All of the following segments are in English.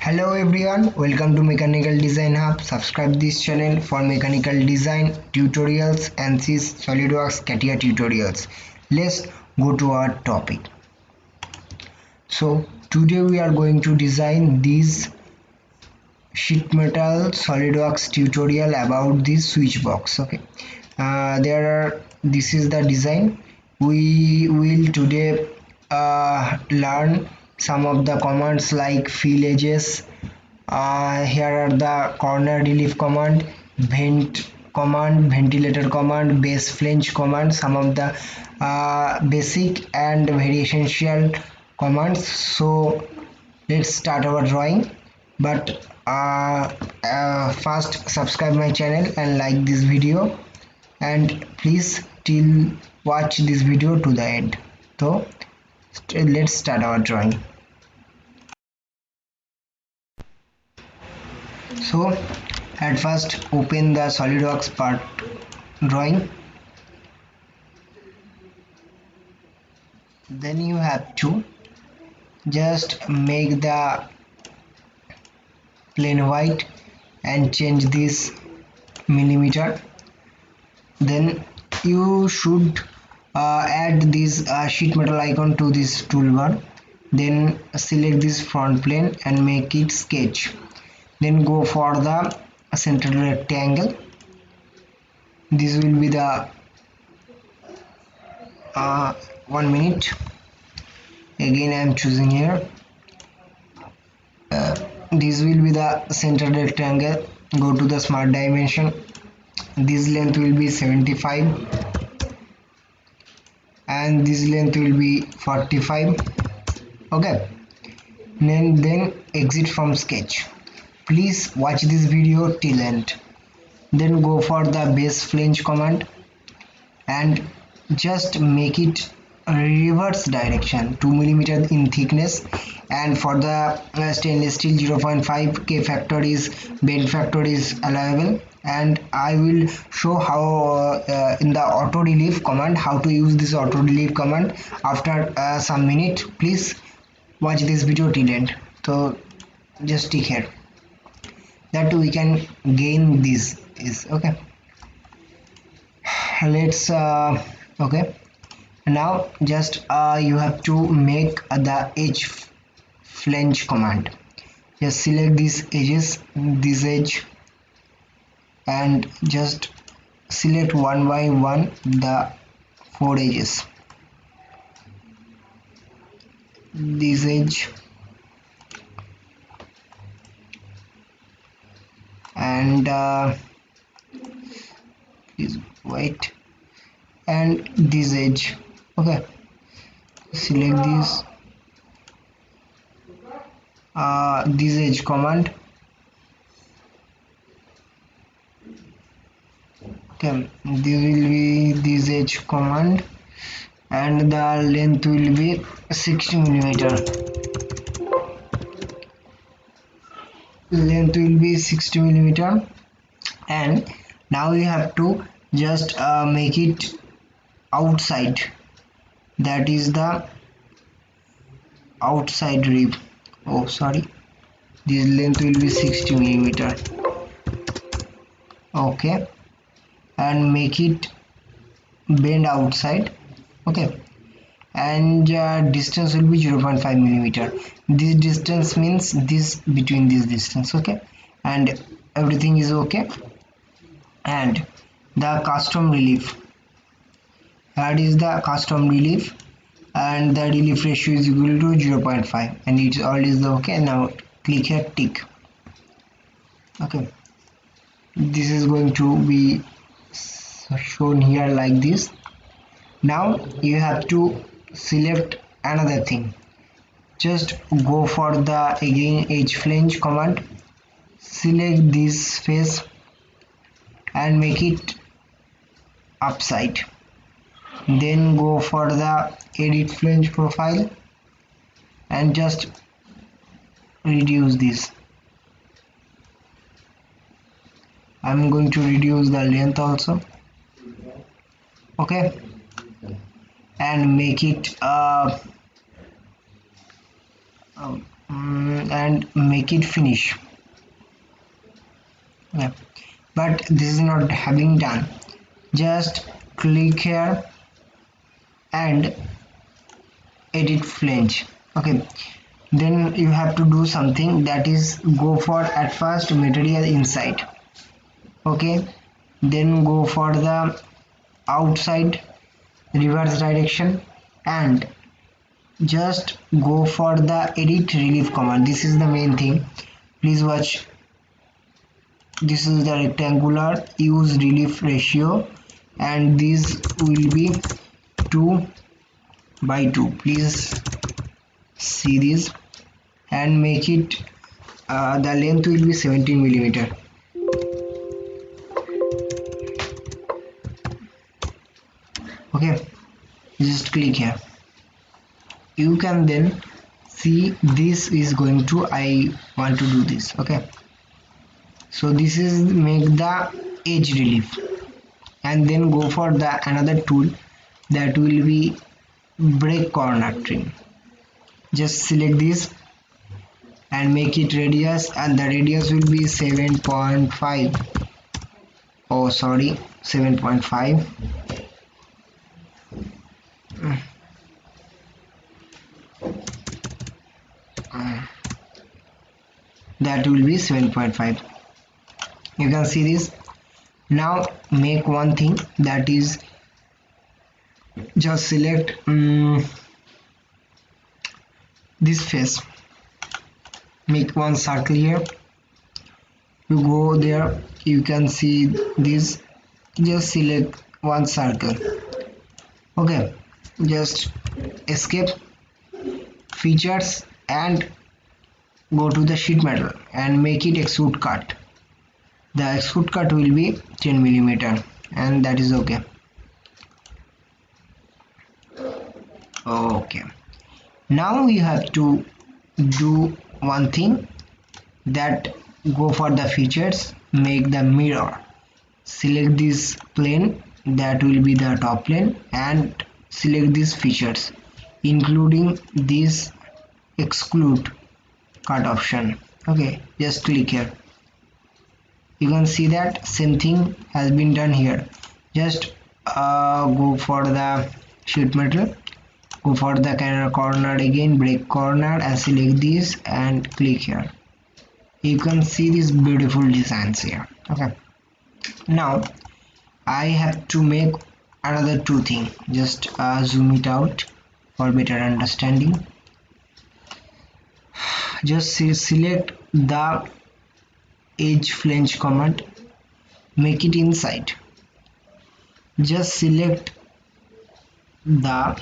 Hello everyone, welcome to Mechanical Design Hub. Subscribe this channel for mechanical design tutorials and see Solidworks CATIA tutorials. Let's go to our topic. So today we are going to design this sheet metal Solidworks tutorial about this switch box. Okay, this is the design. We will today learn some of the commands like fill edges. Here are the corner relief command, vent command, ventilator command, base flange command, some of the basic and very essential commands. So let's start our drawing, but first subscribe my channel and like this video, and please till watch this video to the end. So let's start our drawing. So at first open the Solidworks part drawing, then you have to just make the plain white and change this millimeter. Then you should add this sheet metal icon to this toolbar, then select this front plane and make it sketch. Then go for the centered rectangle. This will be the 1 minute. Again I am choosing here. This will be the centered rectangle. Go to the smart dimension. This length will be 75 and this length will be 45. Okay, then exit from sketch. Please watch this video till end. Then go for the base flange command and just make it reverse direction 2 mm in thickness, and for the stainless steel 0.5 K factor is bend factor is allowable, and I will show how in the auto relief command how to use this auto relief command after some minute. Please watch this video till end. So just stick here, that we can gain this is okay. Let's okay, now just you have to make the edge flange command. Just select these edges, this edge, and just select one by one the 4 edges. This edge and please wait, and this edge. Okay, select this edge command. Okay, this will be this edge command and the length will be 60 mm. Length will be 60 mm, and now you have to just make it outside, that is the outside rib. Oh sorry, this length will be 60 mm. Okay, and make it bend outside. Okay, and distance will be 0.5 mm. This distance means this between this distance. Okay, and everything is okay. And the custom relief, that is the custom relief, and the relief ratio is equal to 0.5, and it's all is okay. Now click here, tick. Okay, this is going to be shown here like this. Now you have to select another thing. Just go for the again edge flange command, select this face and make it upside. Then go for the edit flange profile and just reduce this. I'm going to reduce the length also. Okay, and make it and make it finish. Yeah, but this is not having done. Just click here and edit flange. Okay, then you have to do something, that is go for at first material inside. Okay, then go for the outside reverse direction and just go for the edit relief command. This is the main thing, please watch. This is the rectangular, use relief ratio and this will be 2 by 2. Please see this and make it the length will be 17 millimeter. Okay, just click here. You can then see this is going to, I want to do this. Okay, so this is make the edge relief and then go for the another tool, that will be break corner trim. Just select this and make it radius, and the radius will be 7.5. Oh sorry, 7.5. That will be 7.5. You can see this. Now make one thing, that is just select this face, make one circle here. You go there, you can see this, just select one circle. Okay, just escape features and go to the sheet metal and make it extrude cut. The extrude cut will be 10 millimeter and that is okay. Okay, now you have to do one thing, that go for the features, make the mirror, select this plane, that will be the top plane, and select these features including this exclude cut option. Okay, just click here. You can see that same thing has been done here. Just go for the sheet metal, go for the corner again, break corner and select this and click here. You can see these beautiful designs here. Okay, now I have to make another two things. Just zoom it out for better understanding. Just select the edge flange command, make it inside. Just select the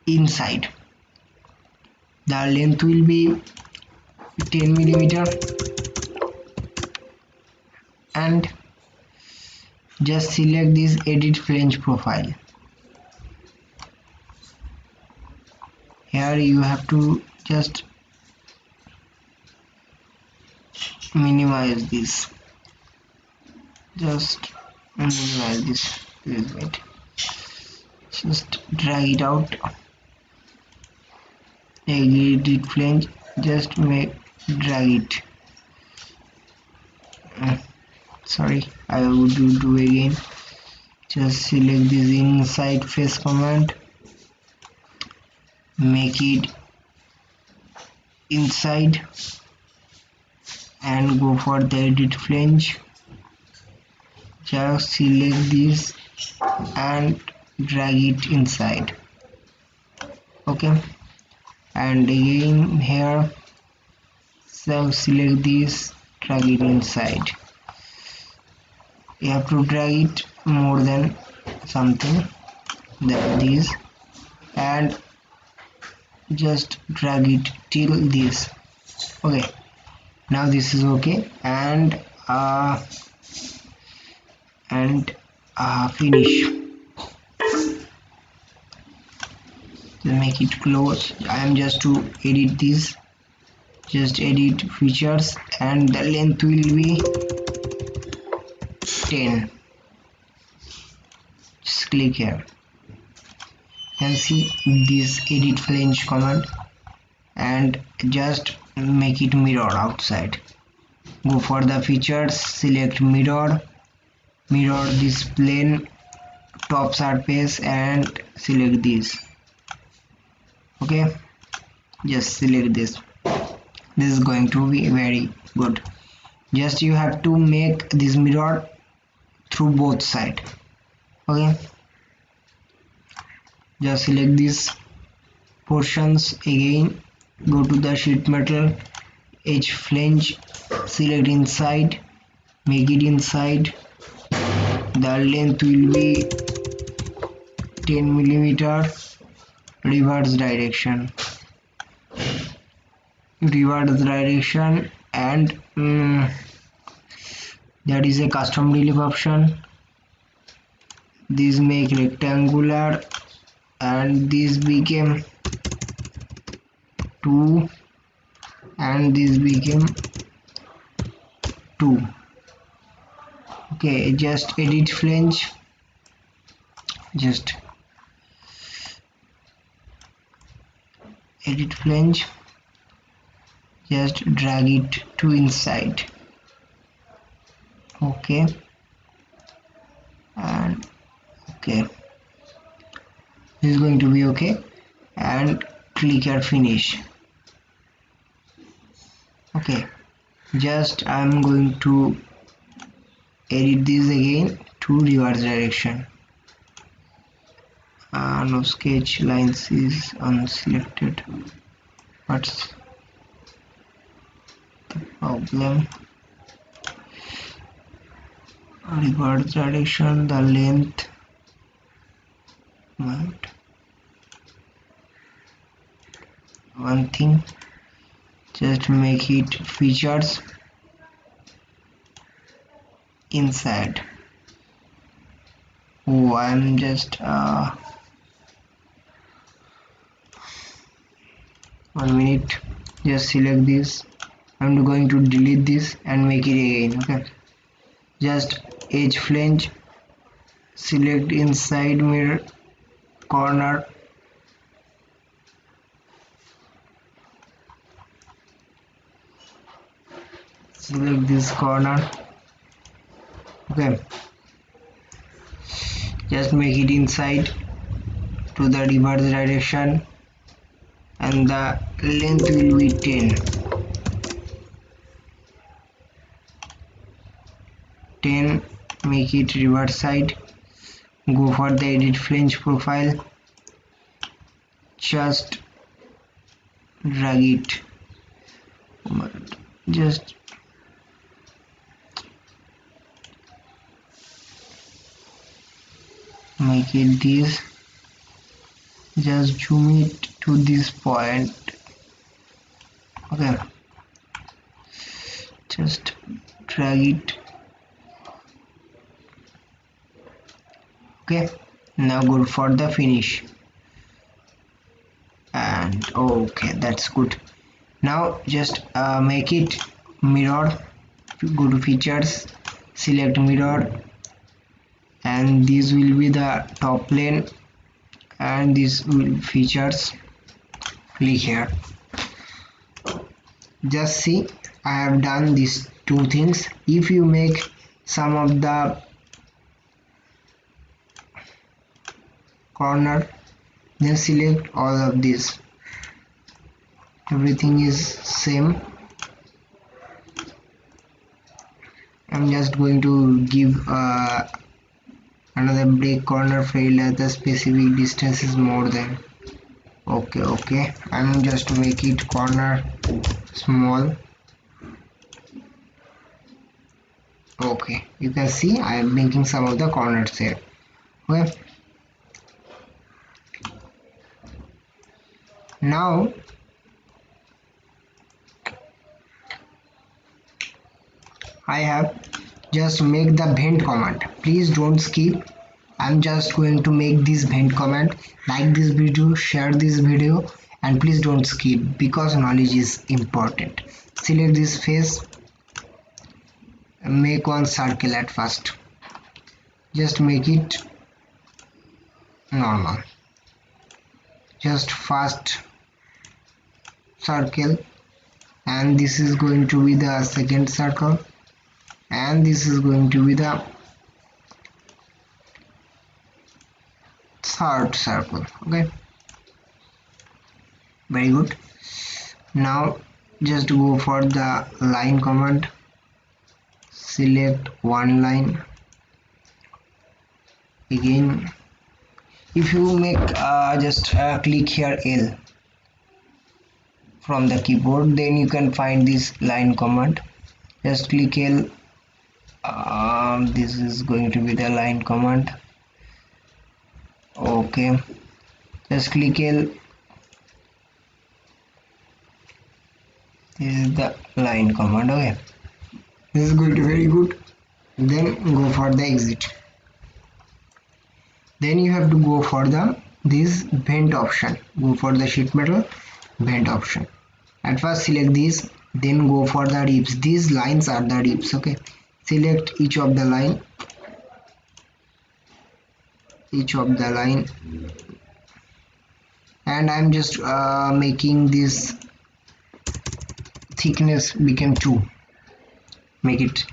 inside, the length will be 10 millimeter and just select this edit flange profile. Here you have to just minimize this, just minimize this. Please wait, just drag it out, edit flange, just drag it. Sorry, I would do again. Just select this inside face command, make it inside and go for the edit flange. Just select this and drag it inside. Okay, and again here, so select this, drag it inside. You have to drag it more than something than this and just drag it till this. Okay, now this is okay, and finish. Make it close. I am just to edit this, just edit features and the length will be 10. Just click here and see this edit flange command. and just make it mirror outside. Go for the features, select mirror this plane top surface and select this. Okay, just select this. This is going to be very good. Just you have to make this mirror through both sides. Okay, just select these portions again. Go to the sheet metal edge flange, select inside, make it inside. The length will be 10 millimeter. Reverse direction and that is a custom relief option. This make rectangular and this became 2 and this became 2. Okay, just edit flange, just drag it to inside. Okay, and okay, this is going to be okay, and click here finish. Okay, just I'm going to edit this again to reverse direction. No sketch lines is unselected. What's the problem? Reverse direction, the length. One thing, just make it features inside. Oh, I'm just 1 minute. Just select this. I'm going to delete this and make it again. Okay, just edge flange, select inside mirror corner, select this corner. Okay, just make it inside to the reverse direction and the length will be 10. Make it reverse side. Go for the edit flange profile, just drag it, just make it this, just zoom it to this point. Okay, just drag it. Okay, now go for the finish, and okay, that's good. Now just make it mirror. Go to features, select mirror, and this will be the top plane and this will features. Click here. Just see, I have done these two things. If you make some of the corner, then select all of this. Everything is same. I'm just going to give another break corner failed as the specific distance is more than. Okay, I'm just to make it corner small. Okay, you can see I am making some of the corners here. Okay, now I have just make the vent command. Please don't skip. I'm just going to make this vent command. Like this video, share this video, and please don't skip because knowledge is important. Select this face, make one circle at first. Just make it normal. Just fast circle, and this is going to be the second circle, and this is going to be the third circle. Okay, very good. Now just go for the line command, select one line. Again, if you make just click here L from the keyboard, then you can find this line command. Just click L. This is going to be the line command. Okay, just click L. This is the line command. Okay, this is going to be very good. Then go for the exit. Then you have to go for the this vent option. Go for the sheet metal vent option. At first select this, then go for the ribs. These lines are the ribs. Okay, select each of the line, and I'm just making this thickness become 2. Make it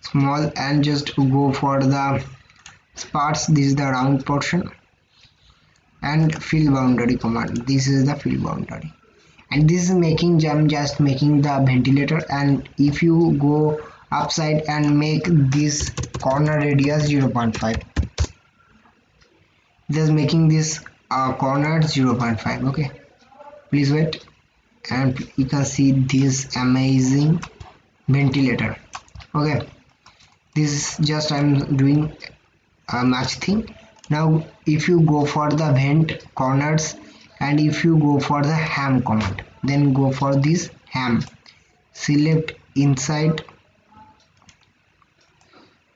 small and just go for the parts. This is the round portion, and fill boundary command. This is the fill boundary, and this is making just making the ventilator. And if you go upside and make this corner radius 0.5, just making this corner 0.5. okay, please wait, and you can see this amazing ventilator. Okay, this is just I'm doing a match thing. Now if you go for the vent corners, and if you go for the ham command, then go for this ham, select inside.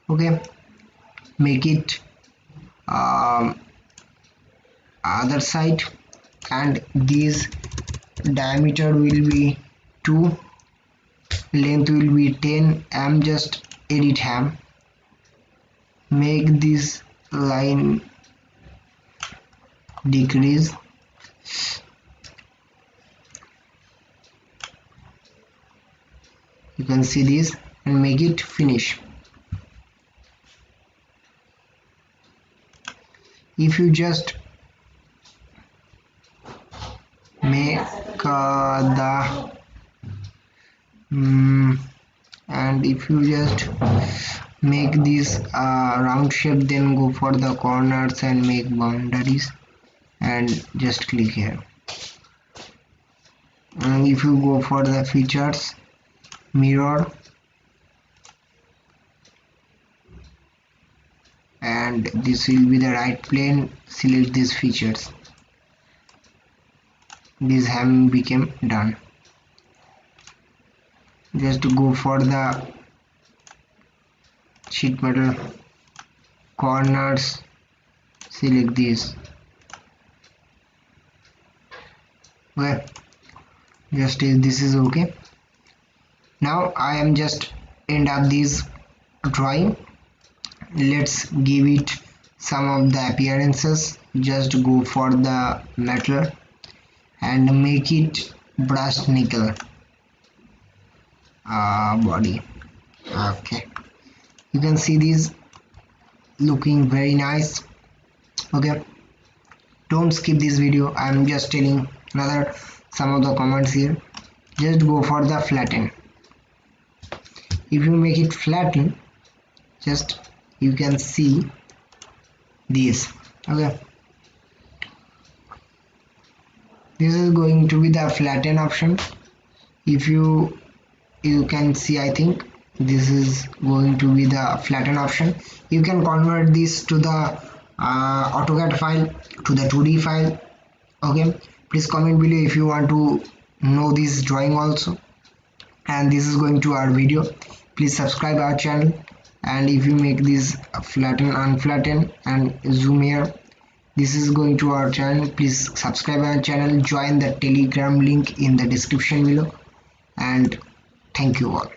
Okay, make it other side, and this diameter will be 2, length will be 10. I'm just edit ham, make this line decrease. You can see this, and make it finish. If you just make and if you just make this round shape, then go for the corners and make boundaries, and just click here. And if you go for the features, mirror, and this will be the right plane, select these features. This ham became done. Just go for the sheet metal corners, select this. Okay, just this is okay. Now I am just end up this drawing. Let's give it some of the appearances. Just go for the metal and make it brushed nickel body. Okay, you can see this looking very nice. Okay, don't skip this video. I'm just telling another some of the comments here. Just go for the flatten. If you make it flatten, just you can see this. Okay, this is going to be the flatten option. If you can see, I think this is going to be the flatten option. You can convert this to the AutoCAD file, to the 2D file. Okay, please comment below if you want to know this drawing also. And this is going to our video. Please subscribe our channel, and if you make this flatten, unflatten, and zoom here, this is going to our channel. Please subscribe our channel, join the Telegram link in the description below, and thank you all.